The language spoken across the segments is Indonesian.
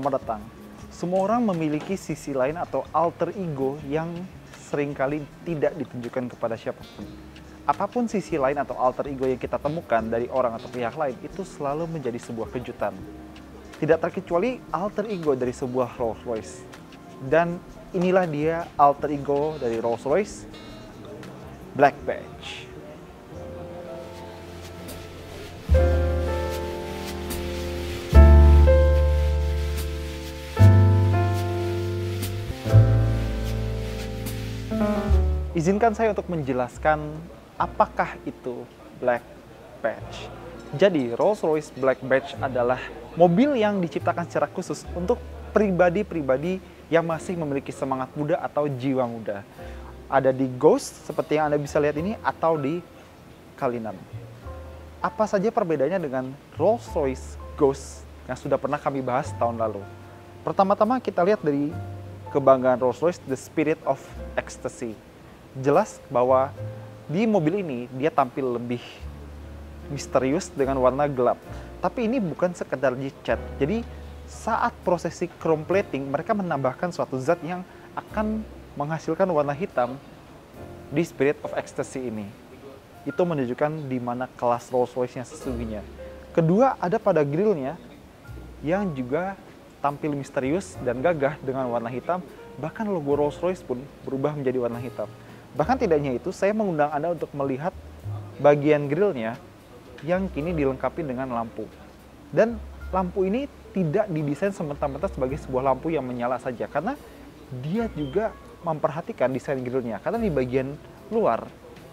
Selamat datang. Semua orang memiliki sisi lain atau alter ego yang seringkali tidak ditunjukkan kepada siapapun. Apapun sisi lain atau alter ego yang kita temukan dari orang atau pihak lain itu selalu menjadi sebuah kejutan. Tidak terkecuali alter ego dari sebuah Rolls Royce. Dan inilah dia alter ego dari Rolls Royce, Black Badge. Izinkan saya untuk menjelaskan apakah itu Black Badge. Jadi, Rolls-Royce Black Badge adalah mobil yang diciptakan secara khusus untuk pribadi-pribadi yang masih memiliki semangat muda atau jiwa muda. Ada di Ghost, seperti yang Anda bisa lihat ini, atau di Cullinan. Apa saja perbedaannya dengan Rolls-Royce Ghost yang sudah pernah kami bahas tahun lalu? Pertama-tama kita lihat dari kebanggaan Rolls-Royce, The Spirit of Ecstasy. Jelas bahwa di mobil ini dia tampil lebih misterius dengan warna gelap. Tapi ini bukan sekedar dicat. Jadi saat prosesi chrome plating mereka menambahkan suatu zat yang akan menghasilkan warna hitam di Spirit of Ecstasy ini. Itu menunjukkan di mana kelas Rolls-Royce-nya sesungguhnya. Kedua, ada pada grillnya yang juga tampil misterius dan gagah dengan warna hitam. Bahkan logo Rolls-Royce pun berubah menjadi warna hitam. Bahkan tidak hanya itu, saya mengundang Anda untuk melihat bagian grillnya yang kini dilengkapi dengan lampu. Dan lampu ini tidak didesain semata-mata sebagai sebuah lampu yang menyala saja, karena dia juga memperhatikan desain grillnya. Karena di bagian luar,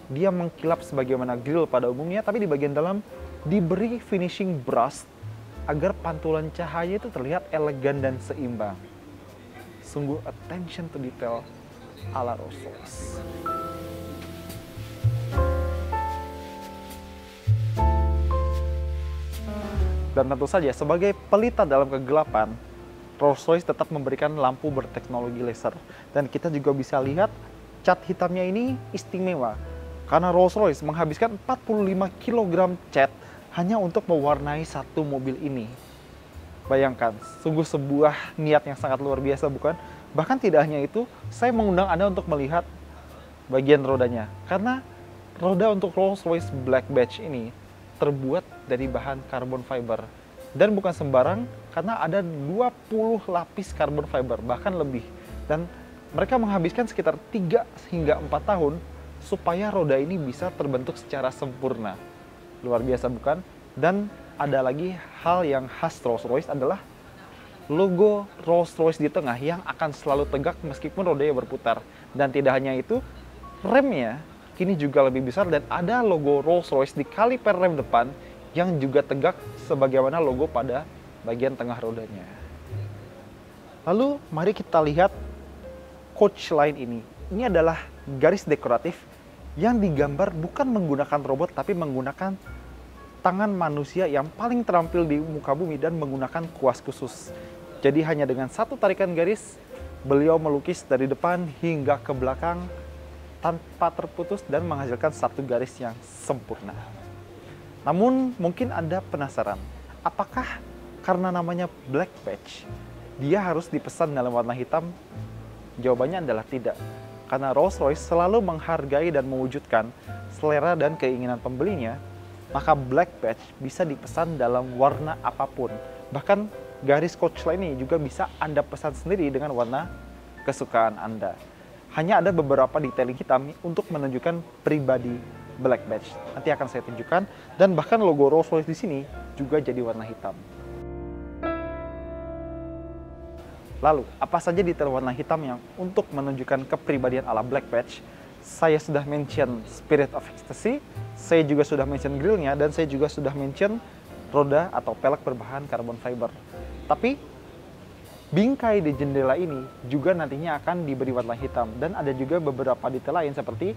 dia mengkilap sebagaimana grill pada umumnya, tapi di bagian dalam diberi finishing brush agar pantulan cahaya itu terlihat elegan dan seimbang. Sungguh attention to detail ala Rolls-Royce. Dan tentu saja sebagai pelita dalam kegelapan, Rolls-Royce tetap memberikan lampu berteknologi laser. Dan kita juga bisa lihat cat hitamnya ini istimewa. Karena Rolls-Royce menghabiskan 45 kg cat hanya untuk mewarnai satu mobil ini. Bayangkan, sungguh sebuah niat yang sangat luar biasa, bukan? Bahkan tidak hanya itu, saya mengundang Anda untuk melihat bagian rodanya. Karena roda untuk Rolls-Royce Black Badge ini terbuat dari bahan carbon fiber. Dan bukan sembarang, karena ada 20 lapis carbon fiber, bahkan lebih. Dan mereka menghabiskan sekitar 3 hingga 4 tahun supaya roda ini bisa terbentuk secara sempurna. Luar biasa, bukan? Dan ada lagi hal yang khas Rolls-Royce adalah logo Rolls-Royce di tengah yang akan selalu tegak meskipun rodanya berputar. Dan tidak hanya itu, remnya kini juga lebih besar dan ada logo Rolls-Royce di kaliper rem depan yang juga tegak sebagaimana logo pada bagian tengah rodanya. Lalu mari kita lihat coach line ini. Ini adalah garis dekoratif yang digambar bukan menggunakan robot tapi menggunakan tangan manusia yang paling terampil di muka bumi dan menggunakan kuas khusus. Jadi hanya dengan satu tarikan garis, beliau melukis dari depan hingga ke belakang tanpa terputus dan menghasilkan satu garis yang sempurna. Namun mungkin Anda penasaran, apakah karena namanya Black Badge, dia harus dipesan dalam warna hitam? Jawabannya adalah tidak. Karena Rolls-Royce selalu menghargai dan mewujudkan selera dan keinginan pembelinya, maka Black Badge bisa dipesan dalam warna apapun. Bahkan garis coach line ini juga bisa Anda pesan sendiri dengan warna kesukaan Anda. Hanya ada beberapa detailing hitam untuk menunjukkan pribadi Black Badge. Nanti akan saya tunjukkan, dan bahkan logo Rolls-Royce di sini juga jadi warna hitam. Lalu, apa saja detail warna hitam yang untuk menunjukkan kepribadian ala Black Badge? Saya sudah mention Spirit of Ecstasy, saya juga sudah mention grillnya, dan saya juga sudah mention roda atau pelek berbahan carbon fiber. Tapi bingkai di jendela ini juga nantinya akan diberi warna hitam, dan ada juga beberapa detail lain seperti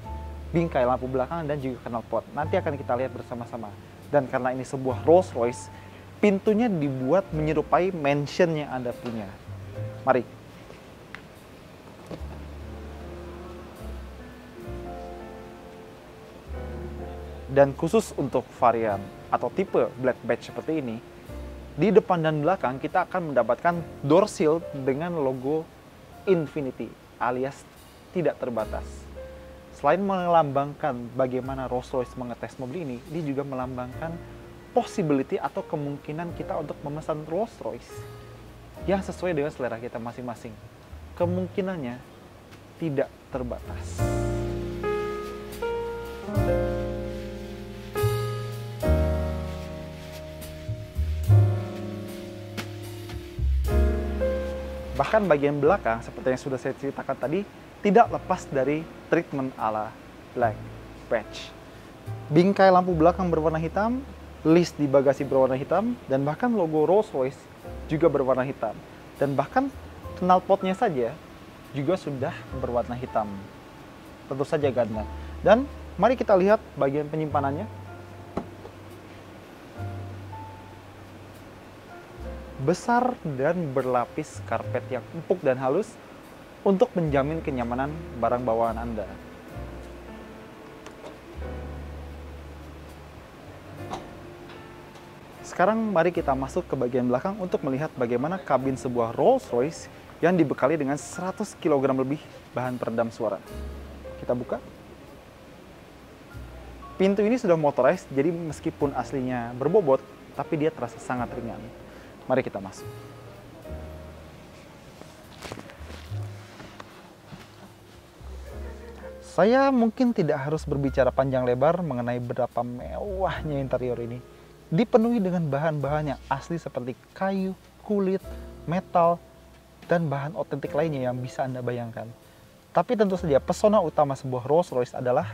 bingkai lampu belakang dan juga knalpot. Nanti akan kita lihat bersama-sama. Dan karena ini sebuah Rolls-Royce, pintunya dibuat menyerupai mansion yang Anda punya. Mari. Dan khusus untuk varian atau tipe Black Badge seperti ini, Di depan dan belakang kita akan mendapatkan door seal dengan logo Infinity alias tidak terbatas. Selain melambangkan bagaimana Rolls-Royce mengetes mobil ini, dia juga melambangkan possibility atau kemungkinan kita untuk memesan Rolls-Royce yang sesuai dengan selera kita masing-masing. Kemungkinannya tidak terbatas. Bahkan bagian belakang, seperti yang sudah saya ceritakan tadi, tidak lepas dari treatment ala Black Badge. Bingkai lampu belakang berwarna hitam, list di bagasi berwarna hitam, dan bahkan logo Rolls-Royce juga berwarna hitam. Dan bahkan knalpotnya saja juga sudah berwarna hitam. Tentu saja ganda. Dan mari kita lihat bagian penyimpanannya. Besar dan berlapis karpet yang empuk dan halus untuk menjamin kenyamanan barang bawaan Anda. Sekarang mari kita masuk ke bagian belakang untuk melihat bagaimana kabin sebuah Rolls-Royce yang dibekali dengan 100 kg lebih bahan peredam suara. Kita buka. Pintu ini sudah motorized, jadi meskipun aslinya berbobot, tapi dia terasa sangat ringan. Mari kita masuk. Saya mungkin tidak harus berbicara panjang lebar mengenai betapa mewahnya interior ini. Dipenuhi dengan bahan-bahan yang asli seperti kayu, kulit, metal, dan bahan otentik lainnya yang bisa Anda bayangkan. Tapi tentu saja pesona utama sebuah Rolls-Royce adalah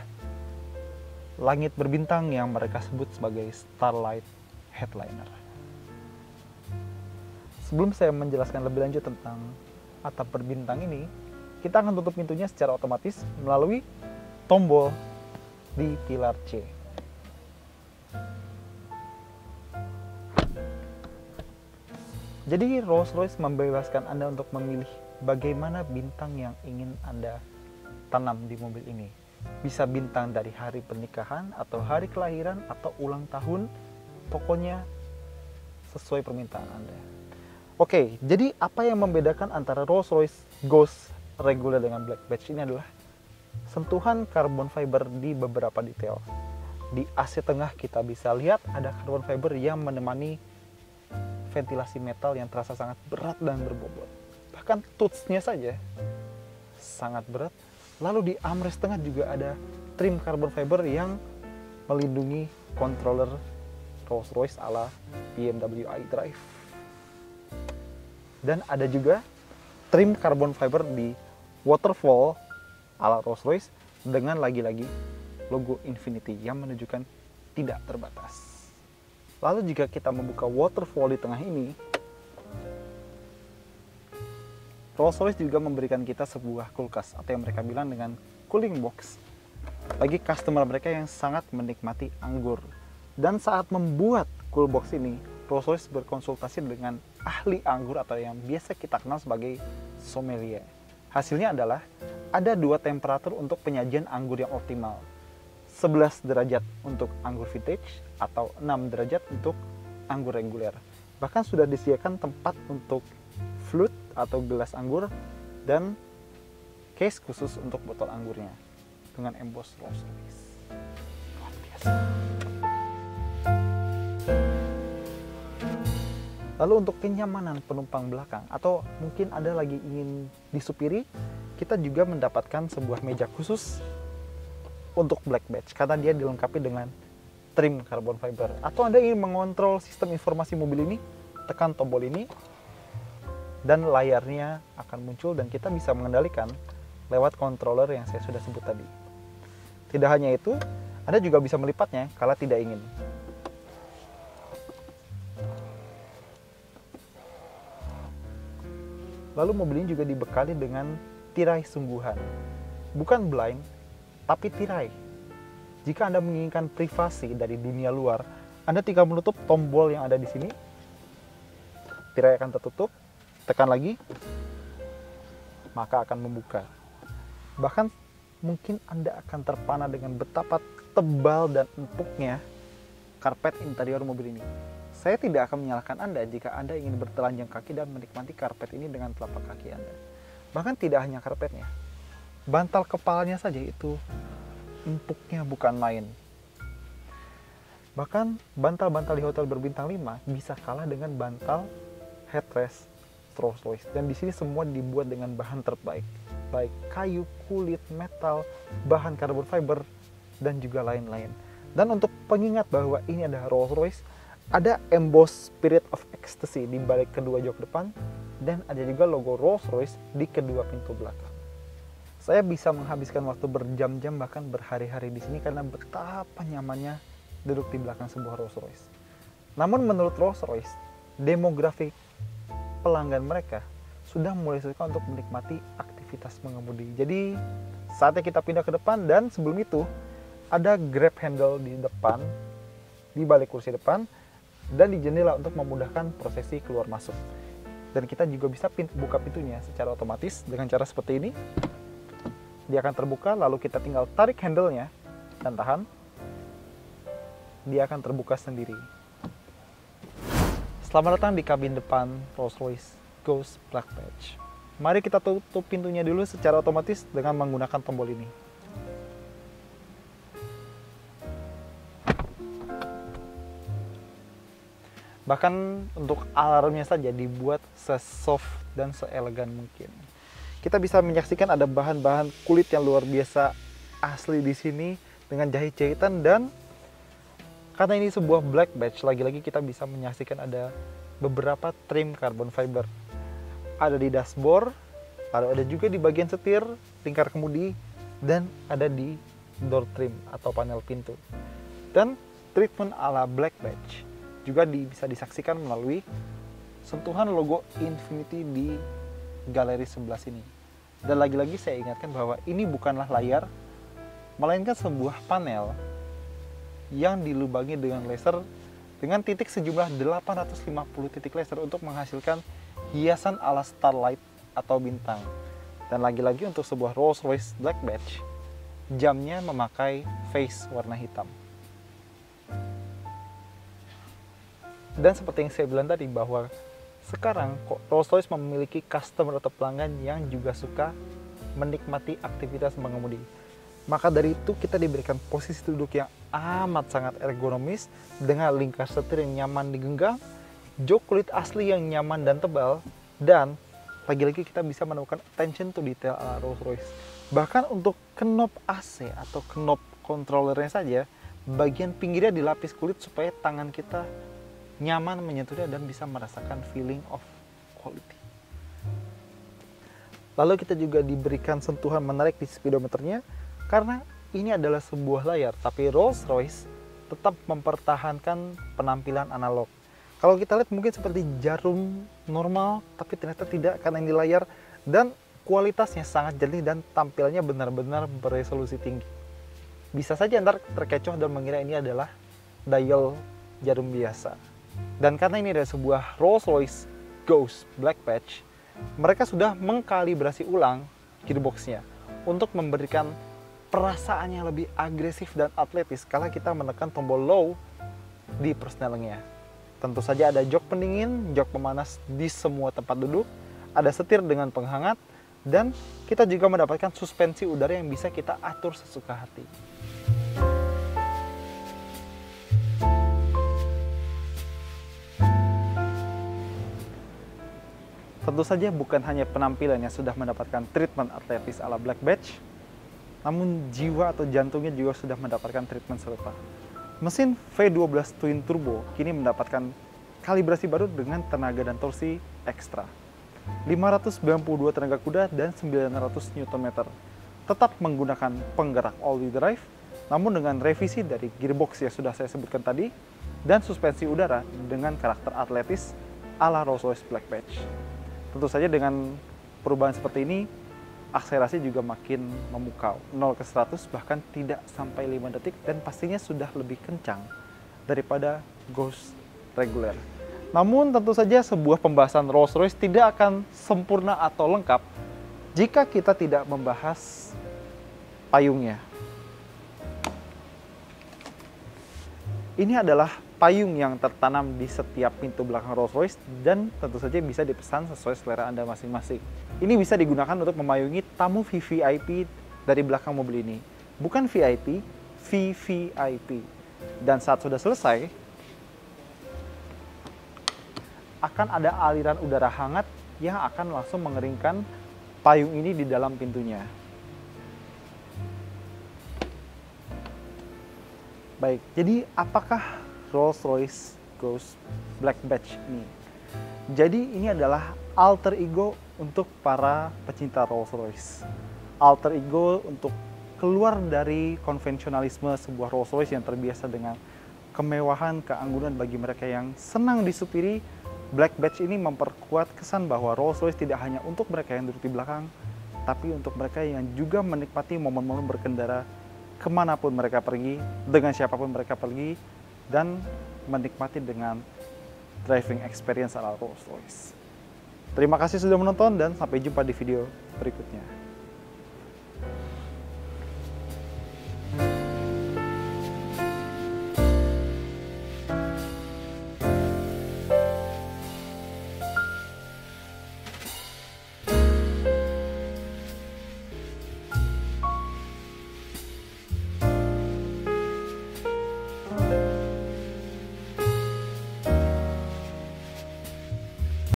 langit berbintang yang mereka sebut sebagai Starlight Headliner. Sebelum saya menjelaskan lebih lanjut tentang atap berbintang ini, kita akan tutup pintunya secara otomatis melalui tombol di pilar C. Jadi Rolls-Royce membebaskan Anda untuk memilih bagaimana bintang yang ingin Anda tanam di mobil ini. Bisa bintang dari hari pernikahan atau hari kelahiran atau ulang tahun, pokoknya sesuai permintaan Anda. Oke, jadi apa yang membedakan antara Rolls-Royce Ghost reguler dengan Black Badge ini adalah sentuhan carbon fiber di beberapa detail. Di AC tengah kita bisa lihat ada carbon fiber yang menemani ventilasi metal yang terasa sangat berat dan berbobot. Bahkan toothnya saja sangat berat. Lalu di armrest tengah juga ada trim carbon fiber yang melindungi controller Rolls-Royce ala BMW iDrive. Dan ada juga trim carbon fiber di waterfall ala Rolls-Royce dengan lagi-lagi logo Infinity yang menunjukkan tidak terbatas. Lalu jika kita membuka waterfall di tengah ini, Rolls-Royce juga memberikan kita sebuah kulkas atau yang mereka bilang dengan cooling box bagi customer mereka yang sangat menikmati anggur. Dan saat membuat cool box ini, Rolls-Royce berkonsultasi dengan ahli anggur atau yang biasa kita kenal sebagai sommelier. Hasilnya adalah ada dua temperatur untuk penyajian anggur yang optimal. 11 derajat untuk anggur vintage atau 6 derajat untuk anggur reguler. Bahkan sudah disediakan tempat untuk flute atau gelas anggur dan case khusus untuk botol anggurnya dengan emboss Rolls-Royce. Luar biasa. Lalu untuk kenyamanan penumpang belakang atau mungkin Anda lagi ingin disupiri, kita juga mendapatkan sebuah meja khusus untuk Black Badge karena dia dilengkapi dengan trim carbon fiber. Atau Anda ingin mengontrol sistem informasi mobil ini, tekan tombol ini dan layarnya akan muncul dan kita bisa mengendalikan lewat controller yang saya sudah sebut tadi. Tidak hanya itu, Anda juga bisa melipatnya kalau tidak ingin. Lalu mobil ini juga dibekali dengan tirai sungguhan. Bukan blind, tapi tirai. Jika Anda menginginkan privasi dari dunia luar, Anda tinggal menutup tombol yang ada di sini. Tirai akan tertutup, tekan lagi, maka akan membuka. Bahkan mungkin Anda akan terpana dengan betapa tebal dan empuknya karpet interior mobil ini. saya tidak akan menyalahkan Anda jika Anda ingin bertelanjang kaki dan menikmati karpet ini dengan telapak kaki Anda. Bahkan tidak hanya karpetnya, bantal kepalanya saja itu empuknya bukan main. Bahkan bantal-bantal di hotel berbintang 5 bisa kalah dengan bantal headrest Rolls-Royce. Dan di sini semua dibuat dengan bahan terbaik, baik kayu, kulit, metal, bahan carbon fiber, dan juga lain-lain. Dan untuk pengingat bahwa ini adalah Rolls-Royce, ada emboss Spirit of Ecstasy di balik kedua jok depan, dan ada juga logo Rolls-Royce di kedua pintu belakang. Saya bisa menghabiskan waktu berjam-jam bahkan berhari-hari di sini karena betapa nyamannya duduk di belakang sebuah Rolls-Royce. Namun menurut Rolls-Royce, demografi pelanggan mereka sudah mulai suka untuk menikmati aktivitas mengemudi. Jadi saatnya kita pindah ke depan, dan sebelum itu ada grab handle di depan, di balik kursi depan, dan di jendela untuk memudahkan prosesi keluar masuk. Dan kita juga bisa buka pintunya secara otomatis dengan cara seperti ini. Dia akan terbuka, lalu kita tinggal tarik handle-nya dan tahan. Dia akan terbuka sendiri. Selamat datang di kabin depan Rolls-Royce Ghost Black Badge. Mari kita tutup pintunya dulu secara otomatis dengan menggunakan tombol ini. Bahkan untuk alarmnya saja dibuat se-soft dan se-elegan mungkin. Kita bisa menyaksikan ada bahan-bahan kulit yang luar biasa asli di sini dengan jahit-jahitan, dan karena ini sebuah black badge, lagi-lagi kita bisa menyaksikan ada beberapa trim carbon fiber. Ada di dashboard, ada juga di bagian setir, lingkar kemudi, dan ada di door trim atau panel pintu. Dan treatment ala black badge juga bisa disaksikan melalui sentuhan logo Infiniti di galeri sebelah sini. Dan lagi-lagi saya ingatkan bahwa ini bukanlah layar, melainkan sebuah panel yang dilubangi dengan laser dengan titik sejumlah 850 titik laser untuk menghasilkan hiasan ala starlight atau bintang. Dan lagi-lagi untuk sebuah Rolls-Royce Black Badge, jamnya memakai face warna hitam. Dan seperti yang saya bilang tadi, bahwa sekarang Rolls-Royce memiliki customer atau pelanggan yang juga suka menikmati aktivitas mengemudi. Maka dari itu kita diberikan posisi duduk yang amat sangat ergonomis dengan lingkar setir yang nyaman digenggam, jok kulit asli yang nyaman dan tebal, dan lagi-lagi kita bisa menemukan attention to detail ala Rolls-Royce. Bahkan untuk knob AC atau knob controllernya saja, bagian pinggirnya dilapis kulit supaya tangan kita nyaman menyentuhnya dan bisa merasakan feeling of quality. Lalu kita juga diberikan sentuhan menarik di speedometernya, karena ini adalah sebuah layar, tapi Rolls-Royce tetap mempertahankan penampilan analog. Kalau kita lihat mungkin seperti jarum normal, tapi ternyata tidak, karena ini layar, dan kualitasnya sangat jernih dan tampilnya benar-benar beresolusi tinggi. Bisa saja Anda terkecoh dan mengira ini adalah dial jarum biasa. Dan karena ini adalah sebuah Rolls-Royce Ghost Black Badge, mereka sudah mengkalibrasi ulang gearboxnya untuk memberikan perasaan yang lebih agresif dan atletis kala kita menekan tombol low di persnelingnya. Tentu saja ada jok pendingin, jok pemanas di semua tempat duduk, ada setir dengan penghangat, dan kita juga mendapatkan suspensi udara yang bisa kita atur sesuka hati. Tentu saja bukan hanya penampilan yang sudah mendapatkan treatment atletis ala Black Badge, namun jiwa atau jantungnya juga sudah mendapatkan treatment serupa. Mesin V12 Twin Turbo kini mendapatkan kalibrasi baru dengan tenaga dan torsi ekstra. 592 tenaga kuda dan 900 Nm. Tetap menggunakan penggerak all-wheel drive, namun dengan revisi dari gearbox yang sudah saya sebutkan tadi, dan suspensi udara dengan karakter atletis ala Rolls-Royce Black Badge. Tentu saja dengan perubahan seperti ini, akselerasi juga makin memukau. 0 ke 100 bahkan tidak sampai 5 detik, dan pastinya sudah lebih kencang daripada Ghost reguler. Namun tentu saja sebuah pembahasan Rolls-Royce tidak akan sempurna atau lengkap jika kita tidak membahas payungnya. Ini adalah payung yang tertanam di setiap pintu belakang Rolls-Royce dan tentu saja bisa dipesan sesuai selera Anda masing-masing. Ini bisa digunakan untuk memayungi tamu VVIP dari belakang mobil ini. Bukan VIP, VVIP. Dan saat sudah selesai, akan ada aliran udara hangat yang akan langsung mengeringkan payung ini di dalam pintunya. Baik, jadi apakah Rolls-Royce Ghost Black Badge ini? Jadi ini adalah alter ego untuk para pecinta Rolls-Royce. Alter ego untuk keluar dari konvensionalisme sebuah Rolls-Royce yang terbiasa dengan kemewahan, keanggunan bagi mereka yang senang disupiri. Black Badge ini memperkuat kesan bahwa Rolls-Royce tidak hanya untuk mereka yang duduk di belakang, tapi untuk mereka yang juga menikmati momen-momen berkendara kemanapun mereka pergi, dengan siapapun mereka pergi, dan menikmati dengan driving experience ala Rolls-Royce. Terima kasih sudah menonton dan sampai jumpa di video berikutnya.